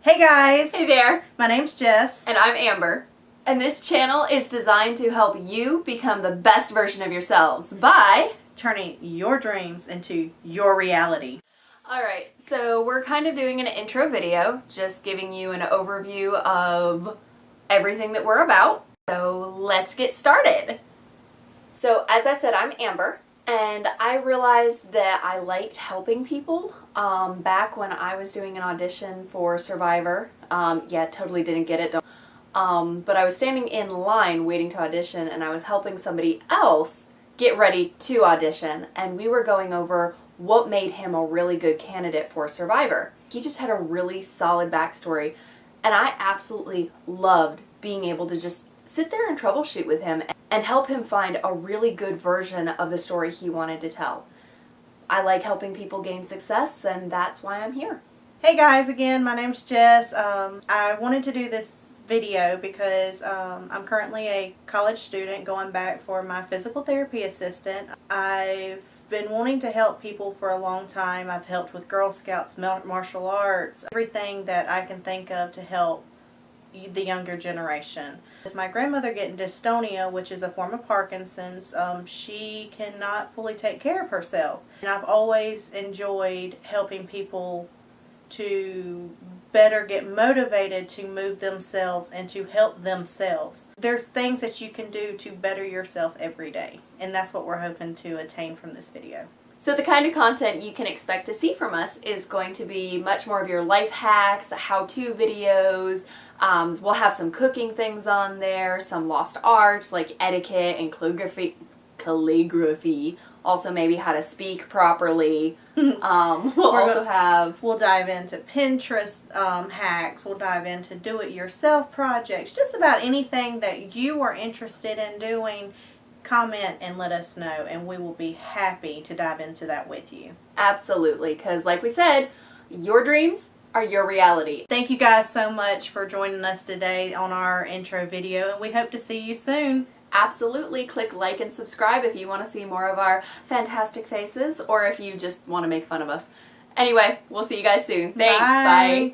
Hey guys! Hey there! My name's Jess. And I'm Amber. And this channel is designed to help you become the best version of yourselves by turning your dreams into your reality. Alright, so we're kind of doing an intro video, just giving you an overview of everything that we're about. So let's get started! So as I said, I'm Amber, and I realized that I liked helping people back when I was doing an audition for Survivor. Yeah, totally didn't get it. But I was standing in line waiting to audition, and I was helping somebody else get ready to audition, and we were going over what made him a really good candidate for Survivor. He just had a really solid backstory, and I absolutely loved being able to just sit there and troubleshoot with him and help him find a really good version of the story he wanted to tell. I like helping people gain success, and that's why I'm here. Hey guys, again, my name's Jess. I wanted to do this video because I'm currently a college student going back for my physical therapy assistant. I've been wanting to help people for a long time. I've helped with Girl Scouts, martial arts, everything that I can think of to help the younger generation. With my grandmother getting dystonia, which is a form of Parkinson's, she cannot fully take care of herself. And I've always enjoyed helping people to better get motivated to move themselves and to help themselves. There's things that you can do to better yourself every day, and that's what we're hoping to attain from this video. So the kind of content you can expect to see from us is going to be much more of your life hacks, how-to videos. We'll have some cooking things on there, some lost arts like etiquette and calligraphy. Also maybe how to speak properly. We'll dive into Pinterest hacks. We'll dive into do-it-yourself projects. Just about anything that you are interested in doing. Comment and let us know, and we will be happy to dive into that with you. Absolutely, because like we said, your dreams are your reality. Thank you guys so much for joining us today on our intro video, and we hope to see you soon. Absolutely. Click like and subscribe if you want to see more of our fantastic faces, or if you just want to make fun of us. Anyway, we'll see you guys soon. Thanks. Bye.